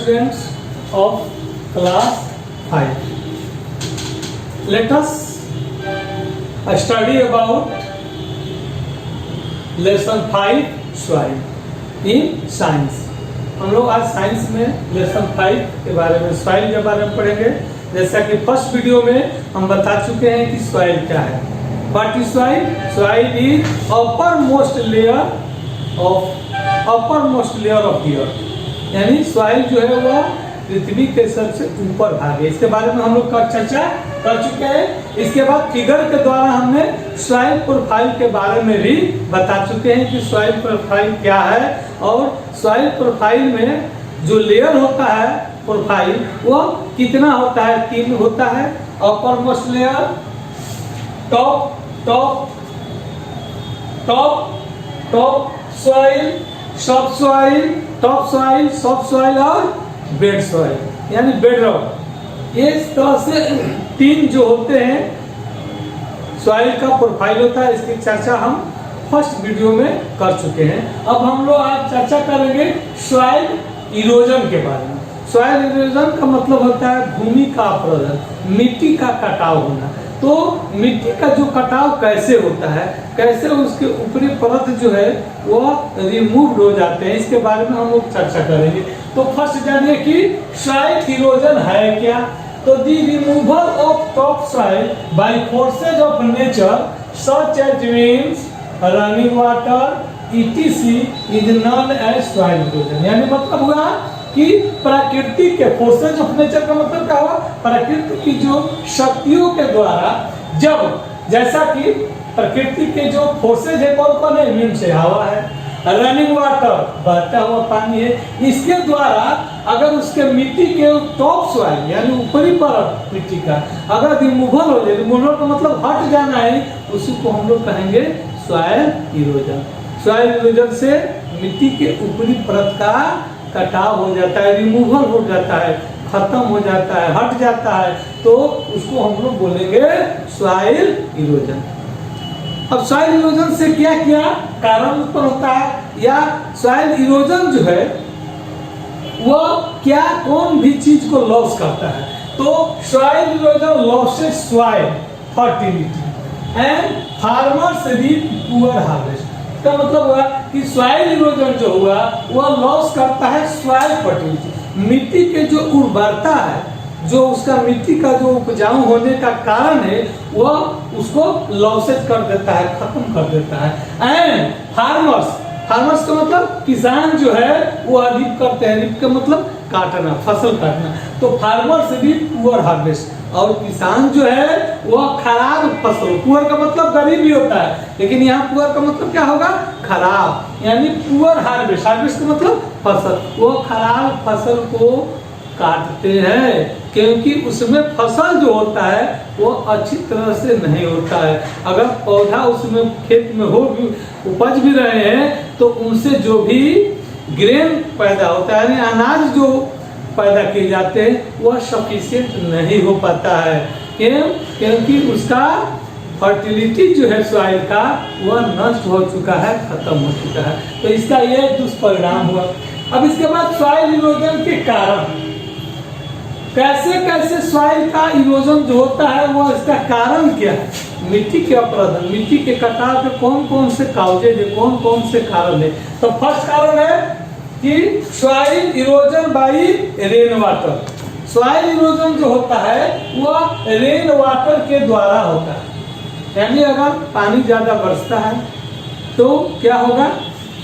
students of class 5. Let us study about lesson 5 soil in science. हम लोग आज science में लेसन 5 के बारे में सॉइल के बारे में पढ़ेंगे। जैसा कि फर्स्ट वीडियो में हम बता चुके हैं कि सॉइल क्या है। What is soil? Soil is upper most layer of the earth. यानी सॉइल जो है वह पृथ्वी के सबसे ऊपर भाग है। इसके बारे में हम लोग चर्चा कर चुके हैं। इसके बाद फिगर के द्वारा हमने सॉइल प्रोफाइल के बारे में भी बता चुके हैं कि सॉइल प्रोफाइल क्या है, और सॉइल प्रोफाइल में जो लेयर होता है प्रोफाइल वो कितना होता है? 3 होता है। अपर मोस्ट लेयर, टॉप सॉइल, सब सॉइल, टॉप सॉइल, सब सॉइल और बेड सॉइल यानी बेड रॉक। ये इस तरह से 3 जो होते हैं सॉइल का प्रोफाइल होता है। इसकी चर्चा हम फर्स्ट वीडियो में कर चुके हैं। अब हम लोग आज चर्चा करेंगे सॉइल इरोजन के बारे में। सॉइल इरोजन का मतलब होता है भूमि का अपरदन, मिट्टी का कटाव होना। तो मिट्टी का जो कटाव कैसे होता है, कैसे उसके ऊपरी परत जो है वह रिमूव हो जाते हैं, इसके बारे में हम लोग चर्चा करेंगे। तो फर्स्ट जानिए कि सॉइल इरोजन है क्या। तो the removal of top soil by forces of nature such as winds, running water, etc is known as soil erosion. यानी मतलब हुआ कि प्रकृति के फोर्सेज ऑफ नेचर का मतलब क्या हुआ? प्रकृति की जो शक्तियों के द्वारा, जब जैसा कि प्रकृति के जो फोर्सेज है कौन है? विंड से हवा है, रनिंग वाटर बहता हुआ पानी है। इसके द्वारा अगर उसके मिट्टी के टॉप सॉइल यानी ऊपरी परत मिट्टी का अगर रिमूवल हो जाए, रिमूवल का मतलब हट जाना है, उसी को हम लोग कहेंगे सॉइल इरोजन। सॉइल इरोजन से मिट्टी के ऊपरी परत का कटाव हो जाता है, रिमूवल हो जाता है, खत्म हो जाता है, हट जाता है, तो उसको हम लोग बोलेंगे सॉइल इरोजन। अब सॉइल इरोजन से क्या क्या कारण उत्पन्न होता है, या सॉइल इरोजन जो है वह क्या कौन भी चीज को लॉस करता है। तो soil erosion losses soil fertility and farmers reap poor harvest. का मतलब हुआ कि सॉइल इरोजन जो हुआ वह लॉस करता है सॉइल फर्टिलिटी, मिट्टी के जो उर्वरता है, जो उसका मिट्टी का जो उपजाऊ होने का कारण है वह उसको लॉसेज कर देता है, खत्म कर देता है। एंड फार्मर्स का मतलब किसान जो है वो रीप करते हैं। रीप का मतलब काटना, फसल काटना। तो फार्मर्स रीप पुअर हार्वेस्ट, और किसान जो है वह खराब फसल, पुअर का मतलब गरीब भी होता है, लेकिन यहाँ पुअर का मतलब क्या होगा? खराब, यानी पुअर हार्वेस्ट, हार्वेस्ट का मतलब फसल, वो खराब फसल को काटते हैं क्योंकि उसमें फसल जो होता है वो अच्छी तरह से नहीं होता है। अगर पौधा उसमें खेत में हो भी, उपज भी रहे हैं, तो उनसे जो भी ग्रेन पैदा होता है यानी अनाज जो पैदा किए जाते हैं वह सफिशिएंट नहीं हो पाता है। क्यों? क्योंकि उसका फर्टिलिटी जो है सॉइल का वह नष्ट हो चुका है, खत्म हो चुका है। तो इसका यह दुष्परिणाम हुआ। अब इसके बाद सॉइल इरोजन के कारण, कैसे कैसे सॉइल का इरोजन जो होता है वह इसका कारण क्या है? मिट्टी के अपरदन, मिट्टी के कटाव के कौन कौन से काउजेज है, कौन कौन से कारण है। तो फर्स्ट कारण है कि soil erosion bye rain water. Soil erosion जो होता है वह रेन वाटर के द्वारा होता है। यानी अगर पानी ज्यादा बरसता है तो क्या होगा?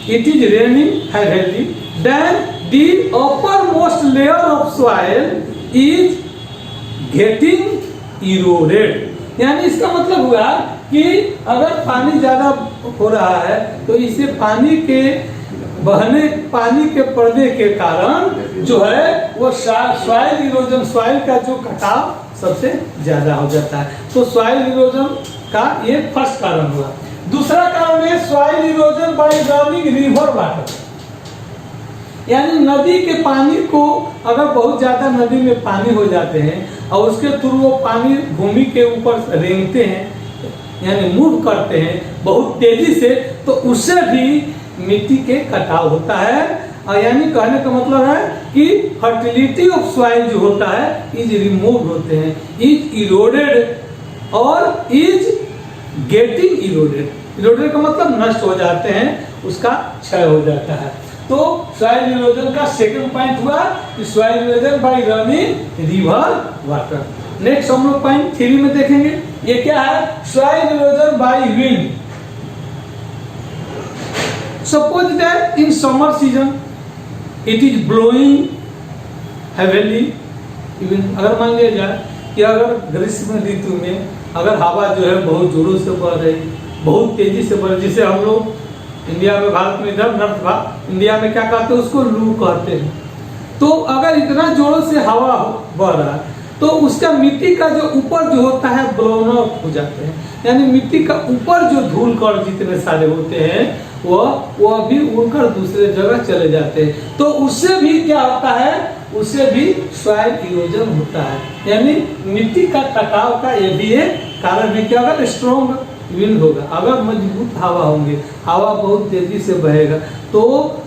It is raining heavily, then the upper most layer of soil is getting eroded. यानी इसका मतलब हुआ कि अगर पानी ज्यादा हो रहा है तो इससे पानी के बहने, पानी के पड़ने के कारण जो है वो सॉइल इरोजन, सॉइल का जो कटाव सबसे ज्यादा हो जाता है। तो सॉइल इरोजन का ये फर्स्ट कारण हुआ। दूसरा कारण है soil erosion bye running river water. यानी नदी के पानी को अगर बहुत ज्यादा नदी में पानी हो जाते हैं और उसके थ्रू वो पानी भूमि के ऊपर रेंगते हैं यानी मूव करते हैं बहुत तेजी से, तो उससे भी मिट्टी के कटाव होता है यानी कहने का मतलब है कि फर्टिलिटी ऑफ सॉइल जो होता है इज रिमूव होते हैं, इज इरोडेड और इज गेटिंग इरोडेड। इरोडेड का मतलब नष्ट हो जाते हैं, उसका क्षय हो जाता है। तो सॉइल इरोजन का सेकंड पॉइंट हुआ कि soil erosion bye running river water. Next हम लोग पॉइंट 3 में देखेंगे, ये क्या है, soil erosion by wind. Suppose that in summer season it is blowing heavily, even अगर मान लिया जाए कि अगर ग्रीष्म ऋतु में अगर हवा जो है बहुत जोरों से बह रही, बहुत तेजी से बढ़ रही, जिसे हम लोग इंडिया में, भारत में इधर नॉर्थ भारत इंडिया में क्या कहते हैं, उसको लू कहते हैं। तो अगर इतना जोरों से हवा बह रहा है तो उसका मिट्टी का जो ऊपर जो होता है ब्लोन आउट हो जाते हैं, यानी मिट्टी का ऊपर जो धूल कण जितने सारे होते हैं वो भी उड़कर दूसरे जगह चले जाते हैं। तो उससे भी क्या होता है, उससे भी सॉइल इरोजन होता है, यानी मिट्टी का कटाव का ये भी एक कारण है कि अगर स्ट्रॉन्ग विंड होगा, अगर मजबूत हवा होंगे, हवा बहुत तेजी से बहेगा तो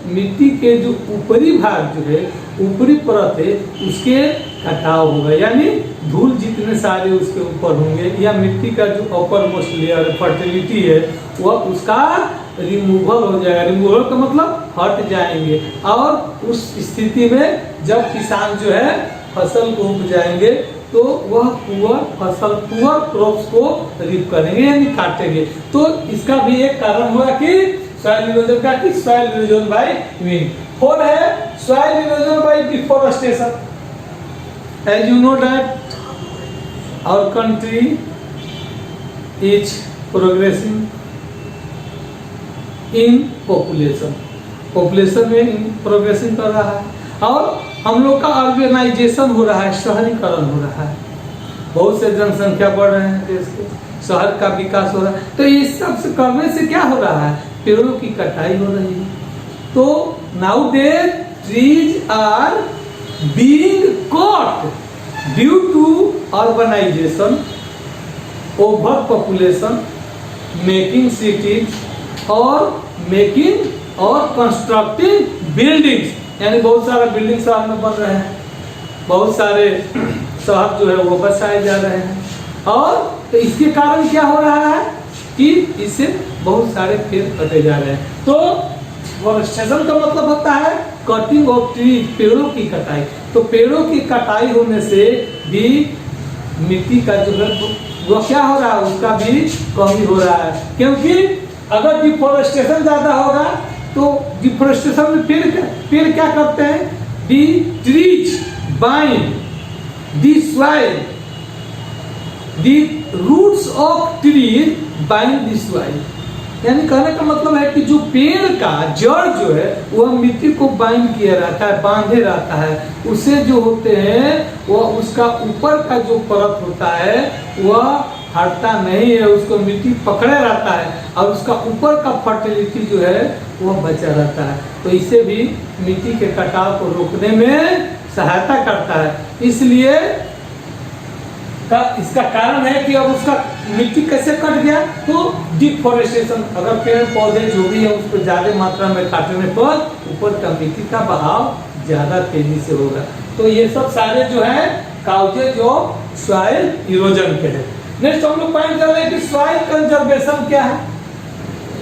मिट्टी के जो ऊपरी भाग जो है, ऊपरी परत है, उसके कटाव होगा, यानी धूल जितने सारे उसके ऊपर होंगे या मिट्टी का जो अपर मोस्ट लेयर फर्टिलिटी है वह उसका रिमूवल हो जाएगा। रिमूवल का मतलब हट जाएंगे, और उस स्थिति में जब किसान जो है फसल को उपजाएंगे तो वह पुअर क्रॉप्स को रिप करेंगे यानी काटेंगे। तो इसका भी एक कारण हुआ कि सॉइल इरोजन का, कि सॉइल इरोजन बाय विंड। 4 है soil erosion by deforestation. As you know that our country is progressing in population में प्रोग्रेसिंग कर रहा है, और हम लोग का अर्बनाइजेशन हो रहा है, शहरीकरण हो रहा है, बहुत से जनसंख्या बढ़ रहे हैं देश के, शहर का विकास हो रहा है। तो इस सब से करने से क्या हो रहा है, पेड़ों की कटाई हो रही है। तो now there trees are being cut due to urbanisation, over population, making cities और मेकिंग और कंस्ट्रक्टिंग बिल्डिंग्स, यानी बहुत सारे बिल्डिंग शहर में बन रहे हैं, बहुत सारे शहर जो है वो बसाए जा रहे हैं। और तो इसके कारण क्या हो रहा है कि इससे बहुत सारे पेड़ कटे जा रहे हैं। तो डिफोरेस्टेशन का मतलब होता है कटिंग ऑफ ट्री, पेड़ों की कटाई। तो पेड़ों की कटाई होने से भी मिट्टी का जो है वो क्या हो रहा है, उसका भी कमी हो रहा है, क्योंकि अगर डिफोरेस्टेशन ज्यादा होगा तो डिफोरेस्टेशन में पेड़ क्या करते हैं, the trees bind the soil, the roots of trees bind the soil, यानी कहने का मतलब है कि जो पेड़ का जड़ जो है वह मिट्टी को बाइंड किया रहता है, बांधे रहता है, उसे जो होते हैं वह उसका ऊपर का जो परत होता है वह हटता नहीं है, उसको मिट्टी पकड़े रहता है, और उसका ऊपर का फर्टिलिटी जो है वह बचा रहता है। तो इसे भी मिट्टी के कटाव को रोकने में सहायता करता है। इसलिए इसका कारण है कि अब उसका मिट्टी कैसे कट गया, तो डिफोरेस्टेशन, अगर पेड़ पौधे जो भी है उसको ज्यादा मात्रा में काटने पर ऊपर का मिट्टी का बहाव ज्यादा तेजी से होगा। तो ये सब सारे जो है काउजेज ऑफ सॉइल इरोजन के हैं। नेक्स्ट हम लोग पॉइंट कर रहे हैं कि सॉइल कंजर्वेशन क्या है।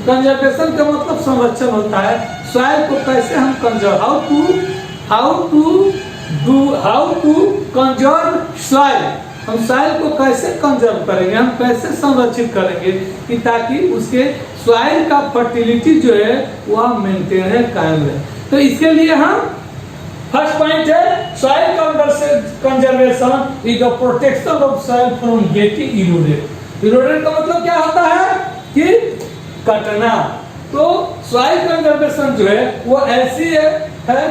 कंजर्वेशन का मतलब संरक्षण होता है। सॉइल को कैसे हम conserve, how to conserve soil, हम सॉइल को कैसे कंजर्व करेंगे, हम कैसे संरक्षित करेंगे कि ताकि उसके सॉइल का फर्टिलिटी जो है वह मेंटेन है, कायम है। तो इसके लिए हम फर्स्ट पॉइंट है soil conservation is the protection of soil from getting eroded. Eroded का मतलब क्या होता है कि कटना। तो सॉइल कंजर्वेशन जो है वो ऐसी है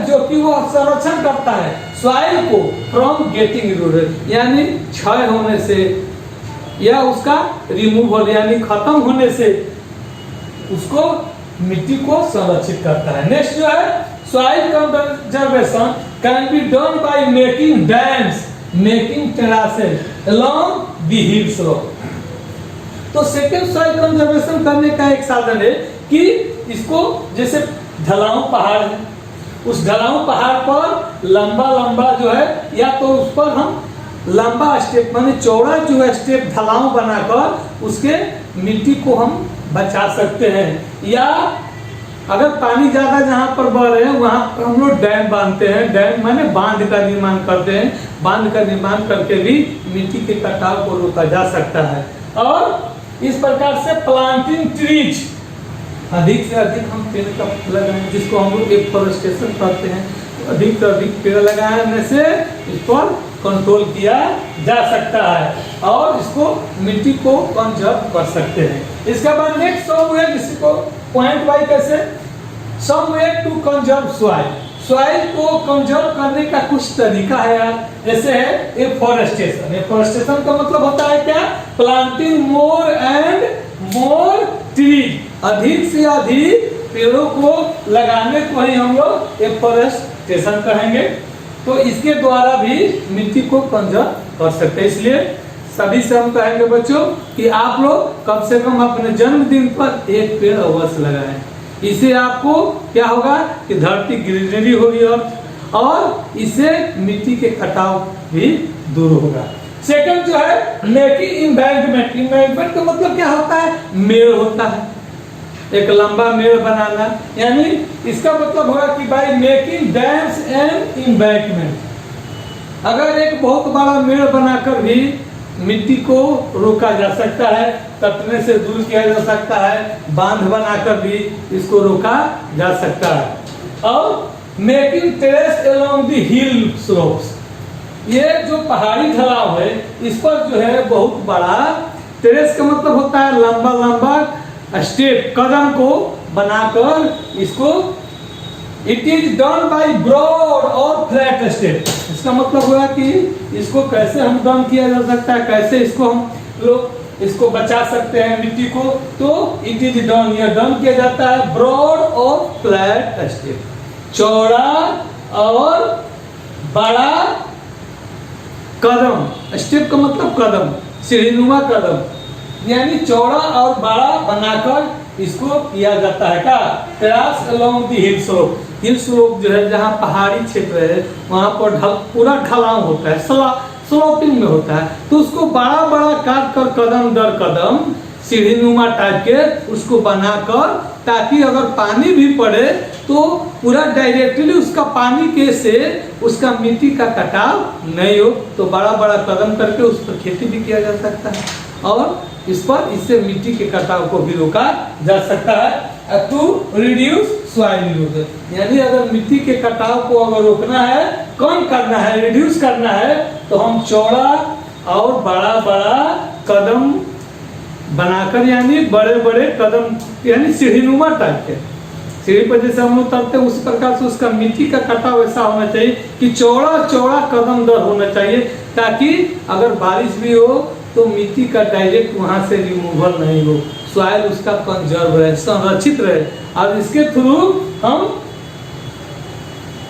जो कि वो संरक्षण करता है सॉइल को फ्रॉम गेटिंग इरोडेड, यानी क्षय होने से या उसका रिमूवल यानी खत्म होने से उसको मिट्टी को संरक्षित करता है। नेक्स्ट जो है soil conservation can be done by making dams, making terraces along the hill slope. तो सेकेंड सॉइल कंजर्वेशन करने का एक साधन है कि इसको जैसे ढलान पहाड़ है उस ढलाऊ पहाड़ पर लंबा लंबा जो है, या तो उस पर हम लंबा स्टेप माने चौड़ा जो है स्टेप ढलाऊ बनाकर उसके मिट्टी को हम बचा सकते हैं। या अगर पानी ज्यादा जहाँ पर बह रहे हैं वहां पर हम लोग डैम बांधते हैं, डैम माने बांध का निर्माण करते हैं, बांध का निर्माण करके भी मिट्टी के कटाव को रोका जा सकता है। और इस प्रकार से प्लांटिंग ट्रीज, अधिक से अधिक हम पेड़ का लगाएं, जिसको हम लोग एफॉरेस्टेशन कहते हैं। अधिक से अधिक पेड़ लगाने से इस पर कंट्रोल किया जा सकता है और इसको मिट्टी को कंजर्व कर सकते हैं। इसके बाद नेक्स्ट सम वे, जिसको पॉइंट वाई कैसे, some way to conserve soil. Soil को कंजर्व करने का कुछ तरीका है यार, जैसे है एफॉरेस्टेशन। एफॉरेस्टेशन का मतलब होता है क्या, planting more and more tree, अधिक से अधिक पेड़ों को लगाने को ही हम लोग एफॉरेस्टेशन कहेंगे। तो इसके द्वारा भी मिट्टी को कंजर्व कर सकते हैं। इसलिए सभी से हम कहेंगे बच्चों कि आप लोग कम से कम अपने जन्मदिन पर एक पेड़ अवश्य लगाएं। इससे आपको क्या होगा कि धरती ग्रीनरी होगी और इससे मिट्टी के कटाव भी दूर होगा। सेकंड जो है मेकिंग इम्बैंकमेंट। इम्बैंकमेंट का मतलब क्या होता है, मेड़ होता है, एक लंबा मेड़ बनाना, यानी इसका मतलब होगा कि भाई मेकिंग डैम्स एंड इम्बैंकमेंट। अगर एक बहुत बड़ा मेड़ बनाकर भी मिट्टी को रोका जा सकता है, कटने से दूर किया जा सकता है, बांध बनाकर भी इसको रोका जा सकता है। और making terrace along the hill slopes, ये जो पहाड़ी ढलाव है इस पर जो है बहुत बड़ा, टेरेस का मतलब होता है लंबा लंबा स्टेप, कदम को बनाकर इसको, it is done by broad और फ्लैट स्टेप। इसका मतलब हुआ कि इसको कैसे हम डन किया जा सकता है, कैसे इसको हम लोग इसको बचा सकते हैं मिट्टी को, तो इट इज डन, यह डन किया जाता है ब्रॉड और फ्लैट स्टेप, चौड़ा और बड़ा कदम। स्टेप का मतलब कदम, सीढ़ीनुमा कदम, यानी चौड़ा और बड़ा बनाकर इसको किया जाता है क्या, terrace along the hill slope. Hill slope जो है जहाँ पहाड़ी क्षेत्र है वहाँ पर पूरा ढलाव होता है, स्लोपिंग में होता है, तो उसको बड़ा बड़ा काट कर कदम दर कदम सीढ़ीनुमा टाइप के उसको बनाकर, ताकि अगर पानी भी पड़े तो पूरा डायरेक्टली उसका पानी के से उसका मिट्टी का कटाव नहीं हो, तो बड़ा बड़ा कदम करके उस पर खेती भी किया जा सकता है और इस पर इससे मिट्टी के कटाव को भी रोका जा सकता है। टू रिड्यूस सॉइल इरोजन, यानी अगर मिट्टी के कटाव को अगर रोकना है, कम करना है, रिड्यूस करना है, तो हम चौड़ा और बड़ा बड़ा कदम बनाकर, यानी बड़े बड़े कदम, यानी सीढ़ीनुमा टाइप के, सीढ़ी पर जैसे हम लोग उतरते हैं उस प्रकार से उसका मिट्टी का कटाव ऐसा होना चाहिए कि चौड़ा चौड़ा कदम दर होना चाहिए, ताकि अगर बारिश भी हो तो मिट्टी का डायरेक्ट वहां से रिमूवल नहीं हो, सॉइल उसका कंजर्व रहे, संरक्षित रहे, और इसके थ्रू हम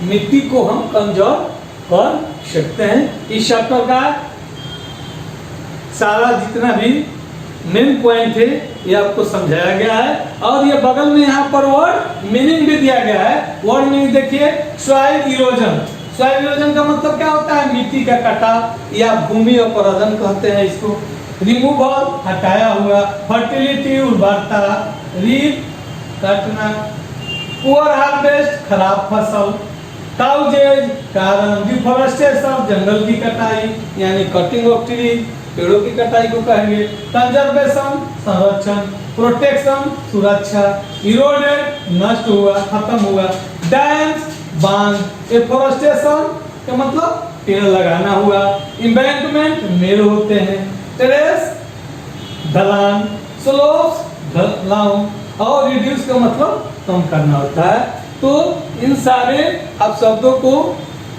मिट्टी को हम कंजर्व कर सकते हैं। इस चैप्टर का सारा जितना भी मेन पॉइंट है ये आपको समझाया गया है, और ये बगल में यहाँ पर वर्ड मीनिंग भी दिया गया है। वर्ड मीनिंग देखिए, सॉइल इरोजन। सॉइल इरोजन का मतलब क्या होता है, मिट्टी का कटाव या भूमि अपरदन कहते हैं इसको। रिमूवल हटाया हुआ, फर्टिलिटी उर्वरता, रीप काटना, पुअर हार्वेस्ट खराब फसल, काउजेज कारण, डिफोरेस्टेशन जंगल की कटाई यानी कटिंग ऑफ ट्री पेड़ों की कटाई को कहेंगे, कंजर्वेशन संरक्षण, प्रोटेक्शन सुरक्षा, इरोडेड नष्ट हुआ खत्म हुआ, डैम्स बांध, एफोरेस्टेशन का मतलब पेड़ लगाना हुआ, इम्बैंकमेंट मेड़ होते हैं, टेरेस ढलान, स्लोप्स ढलान, और रिड्यूस का मतलब कम करना होता है। तो इन सारे आप शब्दों को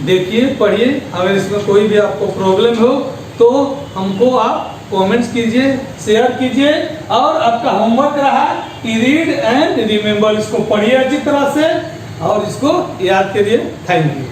देखिए, पढ़िए, अगर इसमें कोई भी आपको प्रॉब्लम हो तो हमको आप कमेंट्स कीजिए, शेयर कीजिए, और आपका होमवर्क रहा कि रीड एंड रिमेंबर, इसको पढ़िए अच्छी तरह से और इसको याद करिए। Thank you.